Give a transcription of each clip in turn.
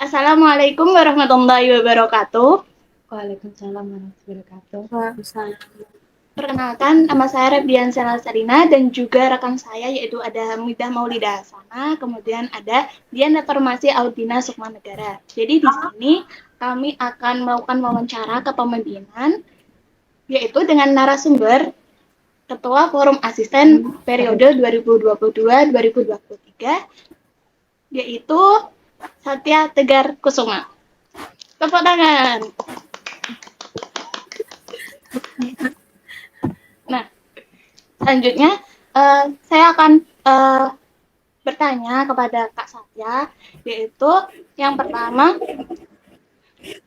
Assalamualaikum warahmatullahi wabarakatuh. Waalaikumsalam warahmatullahi wabarakatuh. Waalaikumsalam. Perkenalkan, nama saya Rebian Sarina dan juga rekan saya yaitu ada Midah Maulida Hasana, kemudian ada Diana Farmasi Audina Sukmanegara. Jadi di sini kami akan melakukan wawancara kepemimpinan yaitu dengan narasumber Ketua Forum Asisten periode 2022-2023 yaitu Satya Tegar Kusuma. Tepuk tangan. Nah, selanjutnya saya akan bertanya kepada Kak Satya, yaitu yang pertama,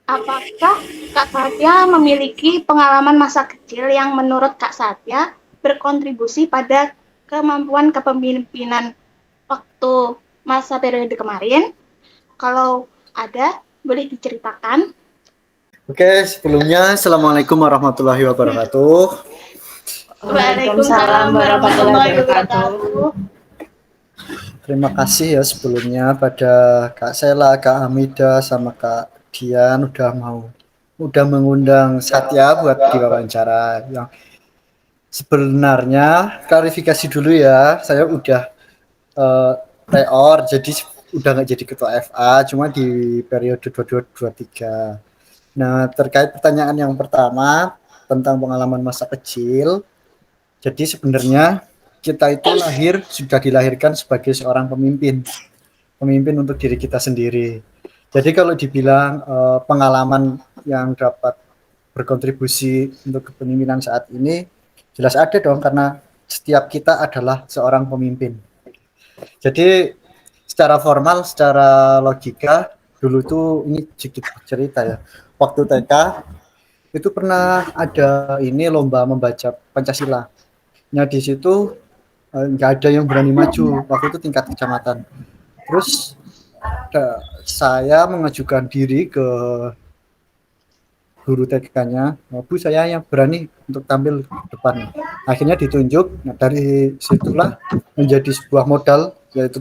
apakah Kak Satya memiliki pengalaman masa kecil yang menurut Kak Satya berkontribusi pada kemampuan kepemimpinan waktu masa periode kemarin? Kalau ada, boleh diceritakan. Oke, sebelumnya Assalamualaikum warahmatullahi wabarakatuh. Waalaikumsalam warahmatullahi wabarakatuh. Terima kasih ya sebelumnya pada Kak Sela, Kak Hamida, sama Kak Dian udah mengundang Satya buat diwawancara. Yang sebenarnya klarifikasi dulu ya, saya udah pre-or, jadi udah nggak jadi ketua FA, cuma di periode 22-23. Nah, terkait pertanyaan yang pertama tentang pengalaman masa kecil, jadi sebenarnya kita itu sudah dilahirkan sebagai seorang pemimpin untuk diri kita sendiri. Jadi kalau dibilang pengalaman yang dapat berkontribusi untuk kepemimpinan saat ini, jelas ada dong, karena setiap kita adalah seorang pemimpin. Jadi secara formal, secara logika, dulu tuh ini sedikit cerita ya. Waktu TK itu pernah ada ini lomba membaca Pancasila. Nah di situ nggak ada yang berani maju waktu itu tingkat kecamatan. Terus saya mengajukan diri ke guru TK-nya, Bu saya yang berani untuk tampil depan. Akhirnya ditunjuk. Nah dari situlah menjadi sebuah modal, yaitu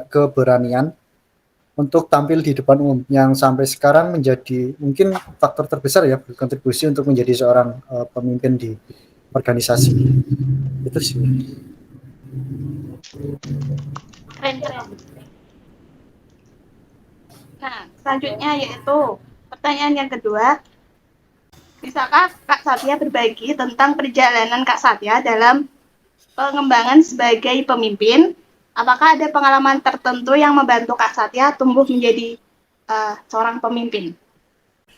keberanian untuk tampil di depan umum, yang sampai sekarang menjadi mungkin faktor terbesar ya berkontribusi untuk menjadi seorang pemimpin di organisasi. Itu sih. Keren. Nah, selanjutnya yaitu pertanyaan yang kedua. Bisakah Kak Satya berbagi tentang perjalanan Kak Satya dalam pengembangan sebagai pemimpin? Apakah ada pengalaman tertentu yang membantu Kak Satya tumbuh menjadi seorang pemimpin?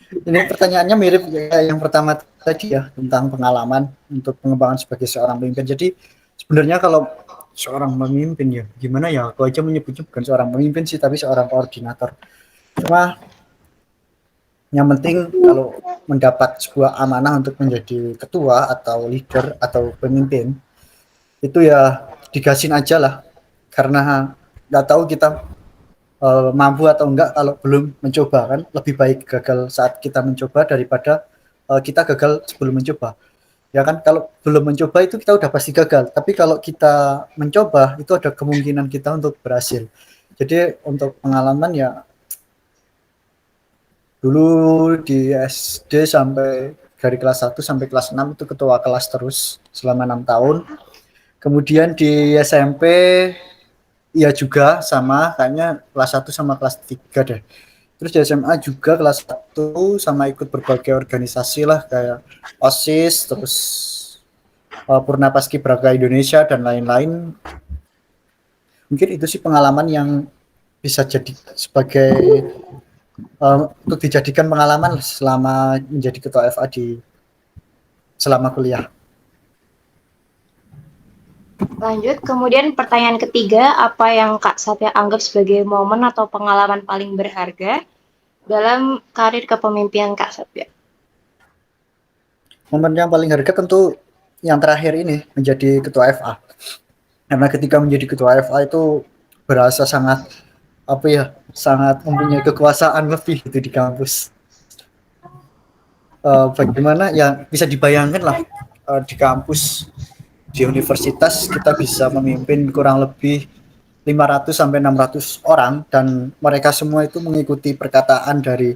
Ini pertanyaannya mirip ya yang pertama tadi ya, tentang pengalaman untuk pengembangan sebagai seorang pemimpin. Jadi sebenarnya kalau seorang pemimpin ya, gimana ya, aku aja menyebutnya bukan seorang pemimpin sih, tapi seorang koordinator. Cuma yang penting kalau mendapat sebuah amanah untuk menjadi ketua atau leader atau pemimpin, itu ya digasin aja lah, karena nggak tahu kita mampu atau enggak kalau belum mencoba, kan lebih baik gagal saat kita mencoba daripada kita gagal sebelum mencoba ya kan. Kalau belum mencoba itu kita udah pasti gagal, tapi kalau kita mencoba itu ada kemungkinan kita untuk berhasil. Jadi untuk pengalaman ya, dulu di SD sampai dari kelas 1 sampai kelas 6 itu ketua kelas terus selama 6 tahun. Kemudian di SMP ya juga sama, kayaknya kelas 1 sama kelas 3 deh. Terus di SMA juga kelas 1 sama ikut berbagai organisasi lah, kayak OSIS, terus Purna Paskibraka Indonesia dan lain-lain. Mungkin itu sih pengalaman yang bisa jadi sebagai untuk dijadikan pengalaman selama menjadi ketua FA selama kuliah. Lanjut, kemudian pertanyaan ketiga, apa yang Kak Satya anggap sebagai momen atau pengalaman paling berharga dalam karir kepemimpinan Kak Satya? Momen yang paling harga tentu yang terakhir ini, menjadi ketua FA. Karena ketika menjadi ketua FA itu berasa sangat sangat mempunyai kekuasaan lebih gitu di kampus. Bagaimana ya, bisa dibayangkan lah, di kampus, di universitas kita bisa memimpin kurang lebih 500 sampai 600 orang dan mereka semua itu mengikuti perkataan dari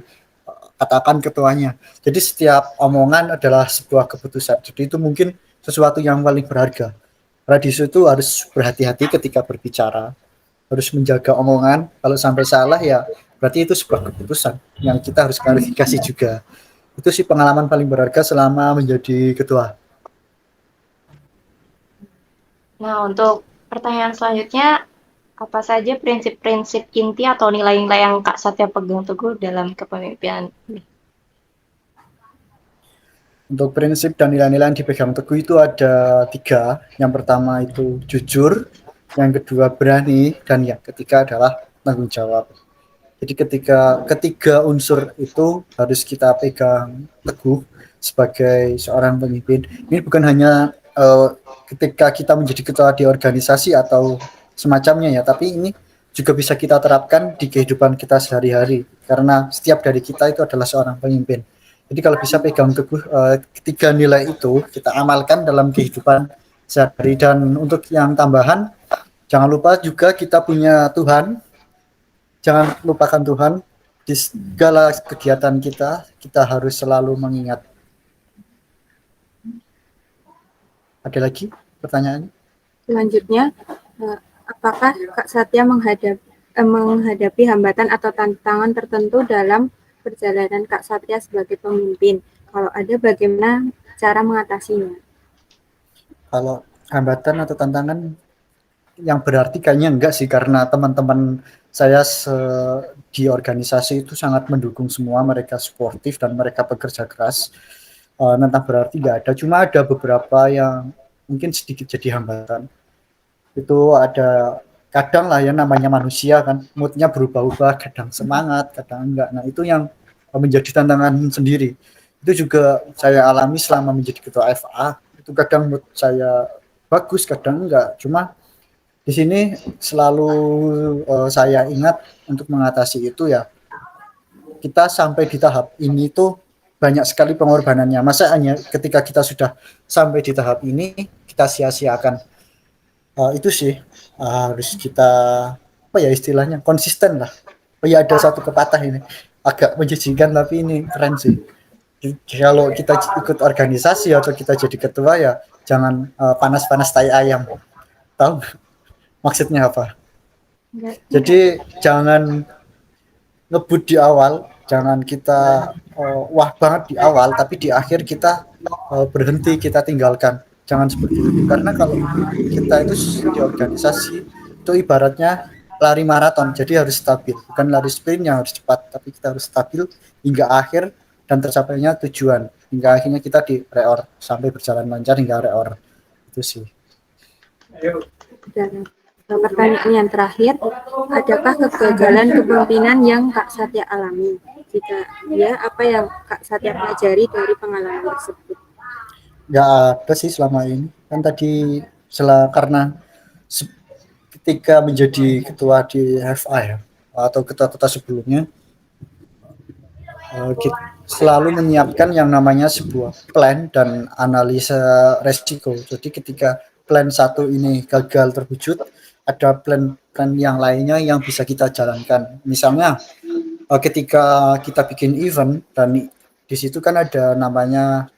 katakan ketuanya. Jadi setiap omongan adalah sebuah keputusan. Jadi itu mungkin sesuatu yang paling berharga. Karena di situ harus berhati-hati ketika berbicara, harus menjaga omongan. Kalau sampai salah ya berarti itu sebuah keputusan yang kita harus klarifikasi juga. Itu sih pengalaman paling berharga selama menjadi ketua. Nah, untuk pertanyaan selanjutnya, apa saja prinsip-prinsip inti atau nilai-nilai yang Kak Satya pegang teguh dalam kepemimpinan? Untuk prinsip dan nilai-nilai yang dipegang teguh itu ada 3. Yang pertama itu jujur, yang kedua berani, dan yang ketiga adalah tanggung jawab. Jadi ketiga unsur itu harus kita pegang teguh sebagai seorang pemimpin. Ini bukan hanya ketika kita menjadi ketua di organisasi atau semacamnya ya, tapi ini juga bisa kita terapkan di kehidupan kita sehari-hari. Karena setiap dari kita itu adalah seorang pemimpin. Jadi kalau bisa pegang teguh ketiga nilai itu kita amalkan dalam kehidupan sehari. Dan untuk yang tambahan, jangan lupa juga kita punya Tuhan. Jangan lupakan Tuhan di segala kegiatan kita. Kita harus selalu mengingat. Ada lagi pertanyaannya? Selanjutnya, apakah Kak Satya menghadapi hambatan atau tantangan tertentu dalam perjalanan Kak Satya sebagai pemimpin? Kalau ada, bagaimana cara mengatasinya? Kalau hambatan atau tantangan yang berarti kayaknya enggak sih, karena teman-teman saya di organisasi itu sangat mendukung semua, mereka suportif dan mereka bekerja keras. Tentang berarti enggak ada, cuma ada beberapa yang mungkin sedikit jadi hambatan. Itu ada kadang lah ya, namanya manusia kan, moodnya berubah-ubah, kadang semangat, kadang enggak. Nah itu yang menjadi tantangan sendiri. Itu juga saya alami selama menjadi ketua FA. Itu kadang mood saya bagus, kadang enggak. Cuma di sini selalu saya ingat untuk mengatasi itu ya, kita sampai di tahap ini tuh banyak sekali pengorbanannya. Masa hanya ketika kita sudah sampai di tahap ini kita sia-siakan? Itu sih harus kita apa ya istilahnya, konsisten lah. Oh ya, ada satu pepatah ini agak menjijikkan tapi ini keren sih. Kalau kita ikut organisasi atau kita jadi ketua ya jangan panas-panas tai ayam. Tahu maksudnya apa? Jadi jangan ngebut di awal, jangan kita wah banget di awal, tapi di akhir kita berhenti, kita tinggalkan. Jangan seperti itu. Karena kalau kita itu di organisasi itu ibaratnya lari maraton, jadi harus stabil. Bukan lari sprint yang harus cepat, tapi kita harus stabil hingga akhir dan tercapainya tujuan. Hingga akhirnya kita di reor sampai berjalan lancar hingga reor. Itu sih. Dan pertanyaan yang terakhir, adakah kegagalan kepemimpinan yang Kak Satya alami? Jika ya, apa yang Kak Satya pelajari dari pengalaman tersebut? Nggak ada sih selama ini. Kan tadi karena ketika menjadi ketua di FA ya, atau ketua-ketua sebelumnya, kita selalu menyiapkan yang namanya sebuah plan dan analisa resiko. Jadi ketika plan satu ini gagal terwujud, ada plan yang lainnya yang bisa kita jalankan. Misalnya ketika kita bikin event dan di situ kan ada namanya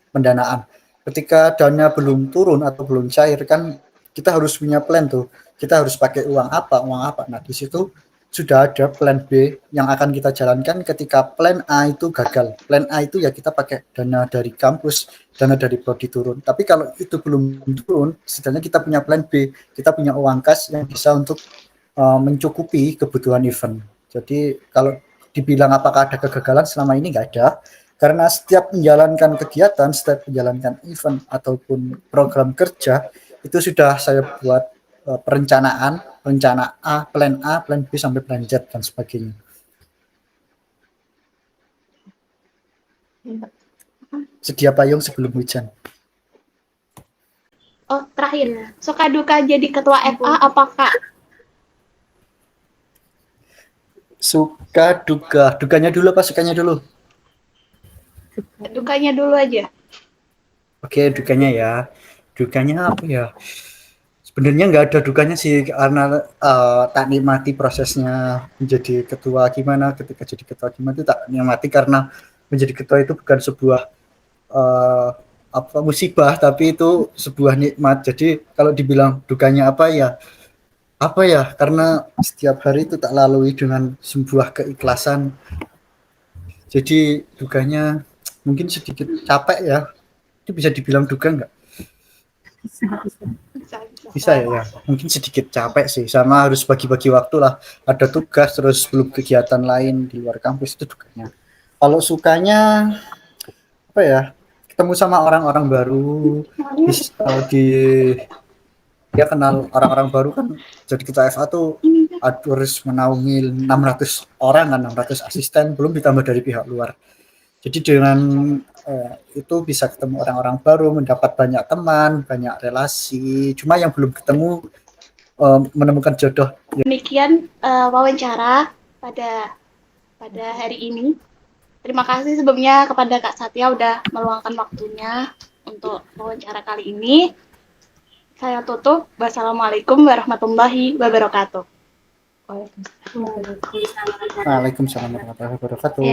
pendanaan. Ketika dana belum turun atau belum cair kan kita harus punya plan tuh. Kita harus pakai uang apa. Nah, di situ sudah ada plan B yang akan kita jalankan ketika plan A itu gagal. Plan A itu ya kita pakai dana dari kampus, dana dari prodi turun. Tapi kalau itu belum turun, setidaknya kita punya plan B, kita punya uang kas yang bisa untuk mencukupi kebutuhan event. Jadi kalau dibilang apakah ada kegagalan selama ini nggak ada, karena setiap menjalankan kegiatan, setiap menjalankan event ataupun program kerja itu sudah saya buat rencana A, plan B sampai plan Z dan sebagainya. Sedia payung sebelum hujan. Oh, terakhir. Suka duka jadi ketua FA apakah? Suka duka. Dukanya dulu apa sukanya dulu? Dukanya dulu aja. Oke, dukanya ya. Dukanya apa ya? sebenarnya nggak ada dukanya sih, karena tak nikmati prosesnya menjadi ketua gimana, ketika jadi ketua gimana itu tak nikmati, karena menjadi ketua itu bukan sebuah eh, apa musibah, tapi itu sebuah nikmat. Jadi kalau dibilang dukanya apa ya, karena setiap hari itu tak lalui dengan sebuah keikhlasan. Jadi dukanya mungkin sedikit capek ya, itu bisa dibilang duka nggak? Bisa. Bisa ya, mungkin sedikit capek sih, sama harus bagi-bagi waktu lah, ada tugas terus belum kegiatan lain di luar kampus, itu dukanya. Kalau sukanya apa ya, ketemu sama orang-orang baru, di dia kenal orang-orang baru kan. Jadi ketua FA tuh harus menaungi 600 orang kan, 600 asisten, belum ditambah dari pihak luar. Jadi dengan itu bisa ketemu orang-orang baru, mendapat banyak teman, banyak relasi. Cuma yang belum ketemu menemukan jodoh. Demikian wawancara pada hari ini. Terima kasih sebelumnya kepada Kak Satya udah meluangkan waktunya untuk wawancara kali ini. Saya tutup. Wassalamualaikum warahmatullahi wabarakatuh. Waalaikumsalam warahmatullahi wabarakatuh.